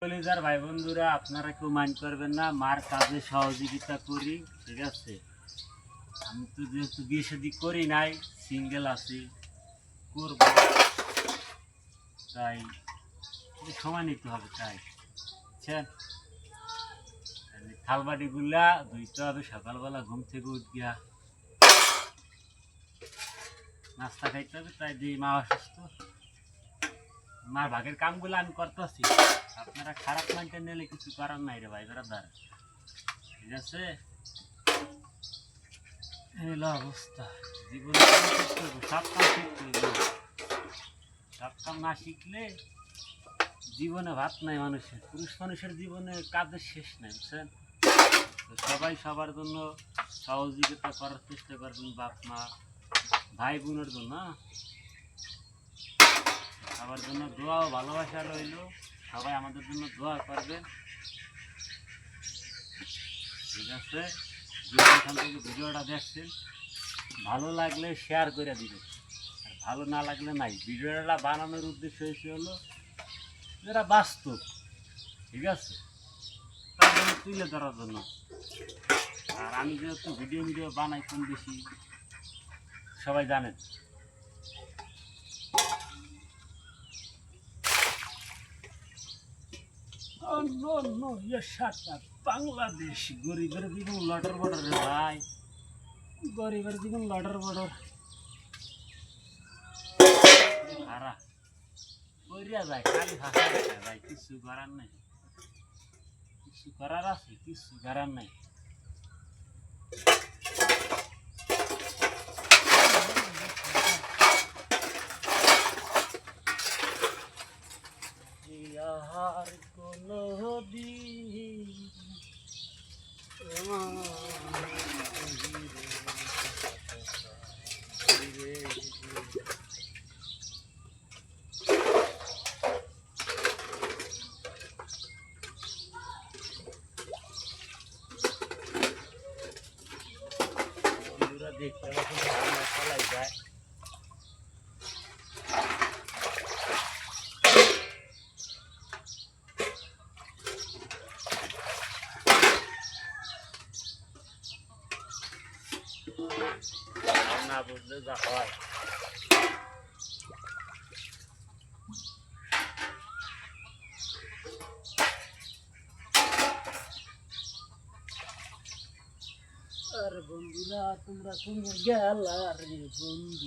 কলিজার ভাই বন্ধুরা, আপনারা কেউ মাইন্ড করবেন না, মার কাজে সহযোগিতা করি, ঠিক আছে। আমি তো যেহেতু বিয়ে শাদী করি নাই, সিঙ্গেল আছি, করব, তাই সময় নিতে হবে, তাই বুঝছেন। থালবাটি গুলা ধুইতে হবে সকালবেলা ঘুম থেকে উঠিয়া, নাস্তা খাইতে হবে, তাই যে মা অসুস্থ, মার ভাগের কামগুলো আমি করতেছি। আপনারা খারাপ মাইন্ডে নিলে কিছু করার নাই রে ভাই ব্রাদার, ঠিক আছে। এলো অবস্থা, জীবনে সব কাম শিখতে হবে। সব কাম না শিখলে জীবনে ভাত নাই মানুষের। পুরুষ মানুষের জীবনে কাজের শেষ নাই, বুঝছেন। তো সবাই সবার জন্য সহযোগিতা করার চেষ্টা করবেন, বাপ মা ভাই বোনের জন্য, সবার জন্য দোয়া ও ভালোবাসা রইল। সবাই আমাদের জন্য দোয়া করবেন, ঠিক আছে। যেখান থেকে ভিডিওটা দেখছেন, ভালো লাগলে শেয়ার করে দিবেন, আর ভালো না লাগলে নাই। ভিডিওটা বানানোর উদ্দেশ্য হলো যেটা বাস্তব, ঠিক আছে, তার জন্য তুলে ধরার জন্য। আর আমি যেহেতু ভিডিও বানাই কম বেশি, সবাই জানেন। বাংলাদেশ গরিবের জীবন লটর বটর রে ভাই, গরিবের জীবন লটর বটর। ভাড়া করিয়া যায়, খালি ভাষা দেখা যায়, কিছু করার নেই। কিছু করার আছে, কিছু করার নেই। আর কোনো দিন দেখতে পালাই যায়। না বুঝলে যা হয়। আর বন্ধুরা, তোমরা কোন গেলা রে বন্ধু।